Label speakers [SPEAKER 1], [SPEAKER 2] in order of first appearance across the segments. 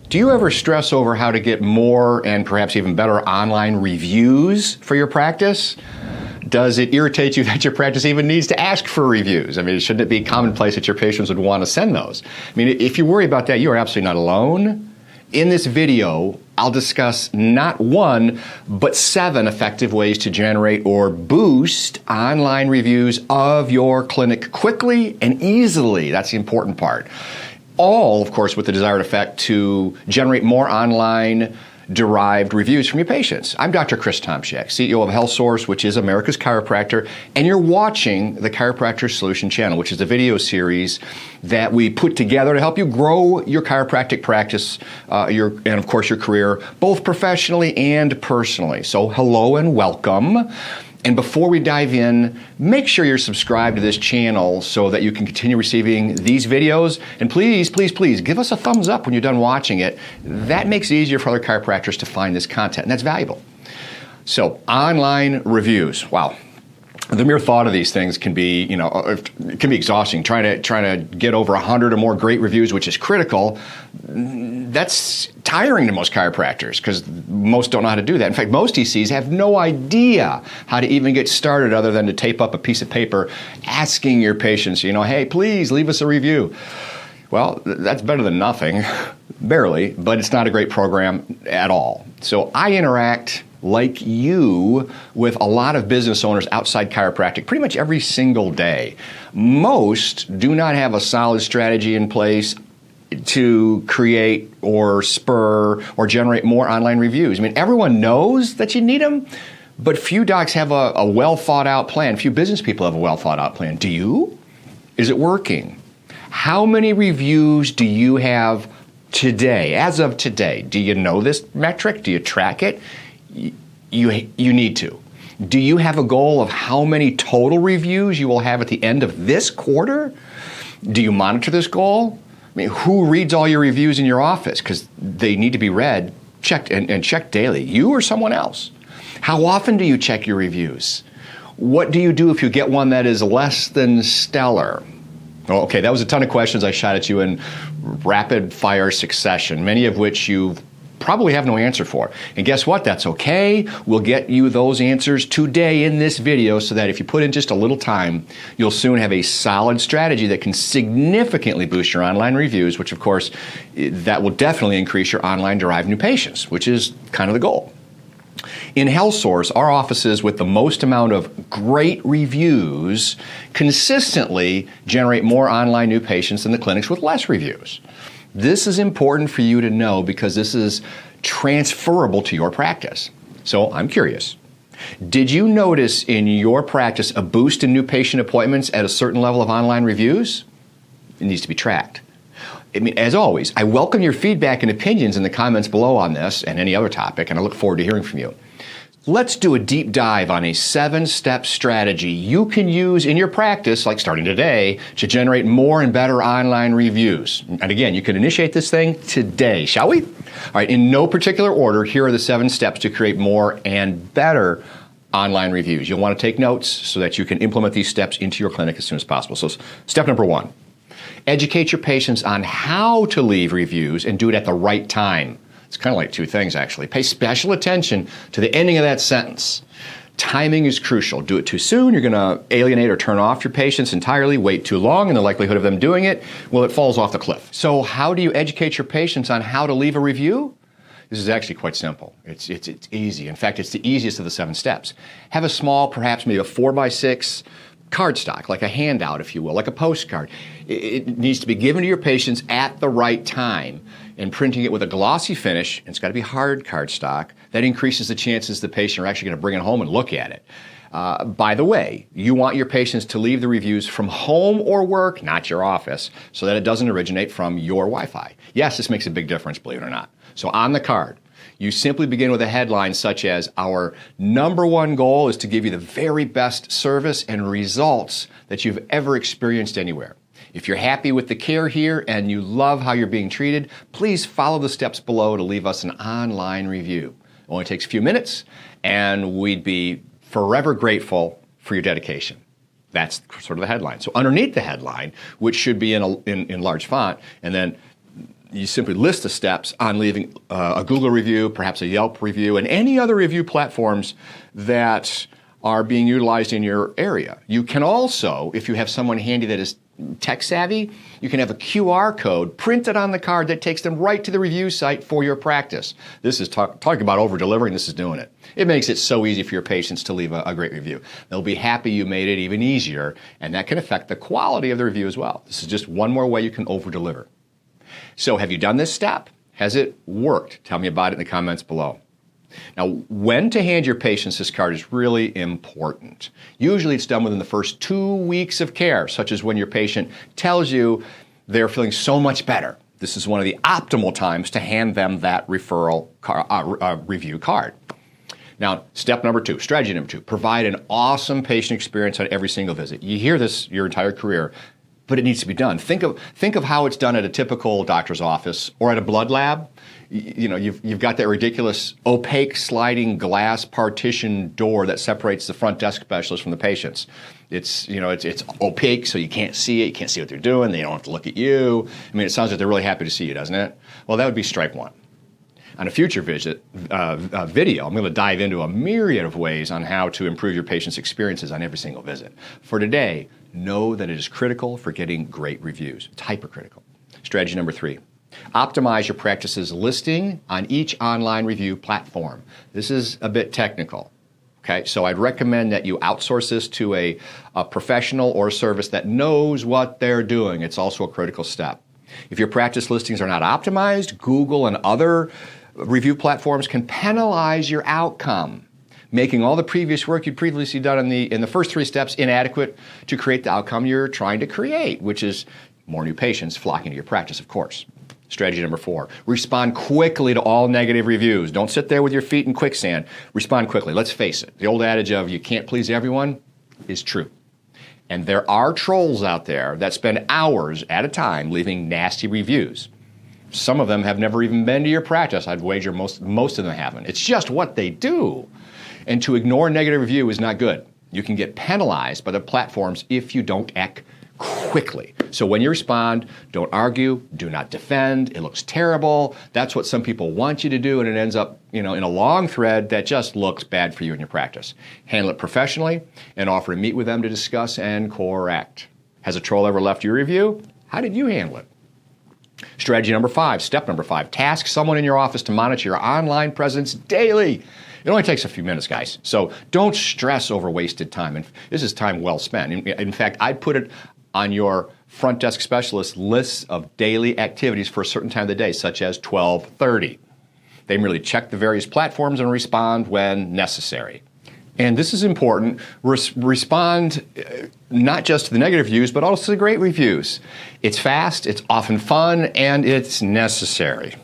[SPEAKER 1] Do you ever stress over how to get more and perhaps even better online reviews for your practice? Does it irritate you that your practice even needs to ask for reviews? I mean, shouldn't it be commonplace that your patients would want to send those? I mean, if you worry about that, you are absolutely not alone. In this video, I'll discuss not one, but 7 effective ways to generate or boost online reviews of your clinic quickly and easily. That's the important part. All, of course, with the desired effect to generate more online derived reviews from your patients. I'm Dr. Chris Tomshack, CEO of HealthSource, which is America's chiropractor, and you're watching the Chiropractor Solution channel, which is the video series that we put together to help you grow your chiropractic practice and, of course, your career, both professionally and personally. So hello and welcome. And before we dive in, make sure you're subscribed to this channel so that you can continue receiving these videos. And please, please, please give us a thumbs up when you're done watching it. That makes it easier for other chiropractors to find this content, and that's valuable. So, online reviews. Wow. The mere thought of these things can be, it can be exhausting. Trying to get over 100 or more great reviews, which is critical, that's tiring to most chiropractors because most don't know how to do that. In fact, most ECs have no idea how to even get started other than to tape up a piece of paper asking your patients, hey, please leave us a review. Well, that's better than nothing, barely, but it's not a great program at all. So I interact like you with a lot of business owners outside chiropractic pretty much every single day. Most do not have a solid strategy in place to create or spur or generate more online reviews. I mean, everyone knows that you need them, but few docs have a well thought out plan. Few business people have a well thought out plan. Do you? Is it working? How many reviews do you have today, as of today? Do you know this metric? Do you track it? You need to. Do you have a goal of how many total reviews you will have at the end of this quarter? Do you monitor this goal? I mean, who reads all your reviews in your office? Because they need to be read, checked, and checked daily. You or someone else? How often do you check your reviews? What do you do if you get one that is less than stellar? Oh, okay, that was a ton of questions I shot at you in rapid fire succession, many of which you probably have no answer for. And guess what? That's okay. We'll get you those answers today in this video so that if you put in just a little time, you'll soon have a solid strategy that can significantly boost your online reviews, which of course, that will definitely increase your online derived new patients, which is kind of the goal. In HealthSource, our offices with the most amount of great reviews consistently generate more online new patients than the clinics with less reviews. This is important for you to know because this is transferable to your practice. So I'm curious, did you notice in your practice a boost in new patient appointments at a certain level of online reviews? It needs to be tracked. I mean, as always, I welcome your feedback and opinions in the comments below on this and any other topic, and I look forward to hearing from you. Let's do a deep dive on a 7-step strategy you can use in your practice, like starting today, to generate more and better online reviews. And again, you can initiate this thing today, shall we? All right, in no particular order, here are the 7 steps to create more and better online reviews. You'll want to take notes so that you can implement these steps into your clinic as soon as possible. So step number 1, educate your patients on how to leave reviews and do it at the right time. It's kind of like 2 things, actually. Pay special attention to the ending of that sentence. Timing is crucial. Do it too soon, you're going to alienate or turn off your patients entirely. Wait too long, and the likelihood of them doing it, well, it falls off the cliff. So how do you educate your patients on how to leave a review? This is actually quite simple. It's easy. In fact, it's the easiest of the 7 steps. Have a small, perhaps maybe a 4x6 cardstock, like a handout, if you will, like a postcard. It needs to be given to your patients at the right time, and printing it with a glossy finish, and it's got to be hard cardstock. That increases the chances the patient are actually going to bring it home and look at it. By the way, you want your patients to leave the reviews from home or work, not your office, so that it doesn't originate from your Wi-Fi. Yes, this makes a big difference, believe it or not. So on the card, you simply begin with a headline such as, our number 1 goal is to give you the very best service and results that you've ever experienced anywhere. If you're happy with the care here and you love how you're being treated, please follow the steps below to leave us an online review. It only takes a few minutes, and we'd be forever grateful for your dedication. That's sort of the headline. So underneath the headline, which should be in large font, and then you simply list the steps on leaving a Google review, perhaps a Yelp review, and any other review platforms that are being utilized in your area. You can also, if you have someone handy that is tech savvy, you can have a QR code printed on the card that takes them right to the review site for your practice. This is talking about over-delivering. This is doing it. It makes it so easy for your patients to leave a great review. They'll be happy you made it even easier, and that can affect the quality of the review as well. This is just one more way you can over-deliver. So have you done this step? Has it worked? Tell me about it in the comments below. Now, when to hand your patients this card is really important. Usually it's done within the first 2 weeks of care, such as when your patient tells you they're feeling so much better. This is one of the optimal times to hand them that referral review card. Now, step number 2, strategy number 2, provide an awesome patient experience on every single visit. You hear this your entire career, but it needs to be done. Think of how it's done at a typical doctor's office or at a blood lab. You know, you've got that ridiculous opaque sliding glass partition door that separates the front desk specialist from the patients. It's opaque, so you can't see it. You can't see what they're doing. They don't have to look at you. I mean, it sounds like they're really happy to see you, doesn't it? Well, that would be stripe 1. On a future video, I'm going to dive into a myriad of ways on how to improve your patient's experiences on every single visit. For today, know that it is critical for getting great reviews. It's hypercritical. Strategy number 3. Optimize your practice's listing on each online review platform. This is a bit technical. Okay, so I'd recommend that you outsource this to a professional or a service that knows what they're doing. It's also a critical step. If your practice listings are not optimized, Google and other review platforms can penalize your outcome, making all the previous work you'd previously done in the first 3 steps inadequate to create the outcome you're trying to create, which is more new patients flocking to your practice, of course. Strategy number 4, respond quickly to all negative reviews. Don't sit there with your feet in quicksand. Respond quickly. Let's face it, the old adage of you can't please everyone is true. And there are trolls out there that spend hours at a time leaving nasty reviews. Some of them have never even been to your practice. I'd wager most of them haven't. It's just what they do. And to ignore a negative review is not good. You can get penalized by the platforms if you don't act quickly. So when you respond, don't argue, do not defend. It looks terrible. That's what some people want you to do, and it ends up, in a long thread that just looks bad for you in your practice. Handle it professionally and offer to meet with them to discuss and correct. Has a troll ever left your review? How did you handle it? Strategy number 5, step number 5, task someone in your office to monitor your online presence daily. It only takes a few minutes, guys. So don't stress over wasted time. And this is time well spent. In fact, I'd put it on your front desk specialist list of daily activities for a certain time of the day, such as 12:30. They merely check the various platforms and respond when necessary. And this is important. Respond not just to the negative reviews, but also to the great reviews. It's fast, it's often fun, and it's necessary.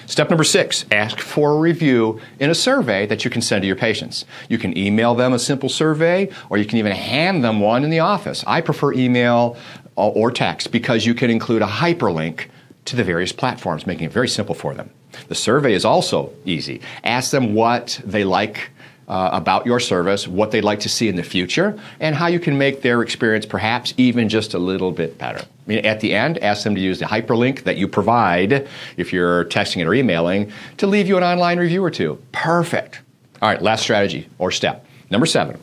[SPEAKER 1] Step number 6, ask for a review in a survey that you can send to your patients. You can email them a simple survey, or you can even hand them one in the office. I prefer email or text because you can include a hyperlink to the various platforms, making it very simple for them. The survey is also easy. Ask them what they like about your service, what they'd like to see in the future, and how you can make their experience perhaps even just a little bit better. I mean, at the end, ask them to use the hyperlink that you provide, if you're texting it or emailing, to leave you an online review or 2. Perfect. All right, last strategy or step. Number 7,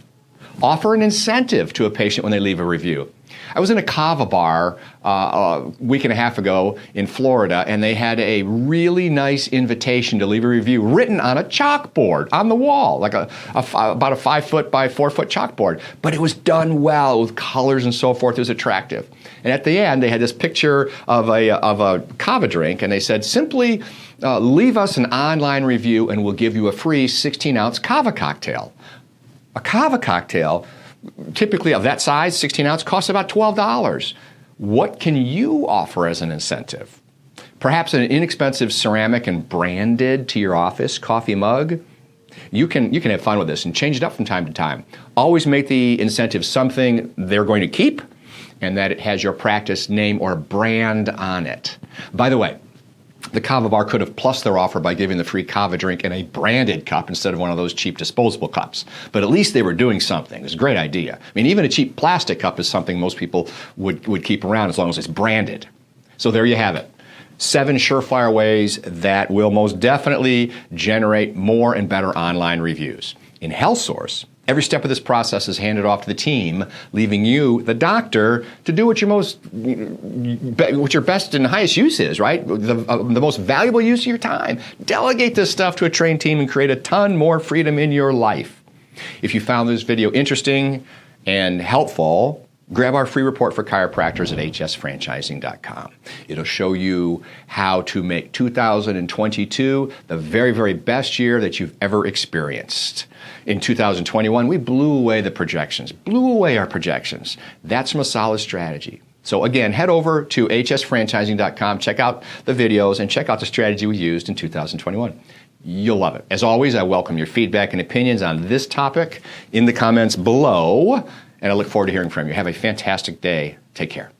[SPEAKER 1] offer an incentive to a patient when they leave a review. I was in a kava bar a week and a half ago in Florida, and they had a really nice invitation to leave a review written on a chalkboard on the wall, like about a 5-foot by 4-foot chalkboard. But it was done well with colors and so forth. It was attractive. And at the end, they had this picture of a kava drink, and they said, simply leave us an online review and we'll give you a free 16-ounce kava cocktail. A kava cocktail, typically of that size, 16 ounce, costs about $12. What can you offer as an incentive? Perhaps an inexpensive ceramic and branded to your office coffee mug. You can have fun with this and change it up from time to time. Always make the incentive something they're going to keep and that it has your practice name or brand on it. By the way, the kava bar could have plussed their offer by giving the free kava drink in a branded cup instead of one of those cheap disposable cups. But at least they were doing something. It was a great idea. I mean, even a cheap plastic cup is something most people would keep around as long as it's branded. So there you have it. 7 surefire ways that will most definitely generate more and better online reviews. In HealthSource, every step of this process is handed off to the team, leaving you, the doctor, to do what your best and highest use is, right? The most valuable use of your time. Delegate this stuff to a trained team and create a ton more freedom in your life. If you found this video interesting and helpful, grab our free report for chiropractors at hsfranchising.com. It'll show you how to make 2022 the very, very best year that you've ever experienced. In 2021, we blew away our projections. That's from a solid strategy. So again, head over to hsfranchising.com, check out the videos, and check out the strategy we used in 2021. You'll love it. As always, I welcome your feedback and opinions on this topic in the comments below, and I look forward to hearing from you. Have a fantastic day. Take care.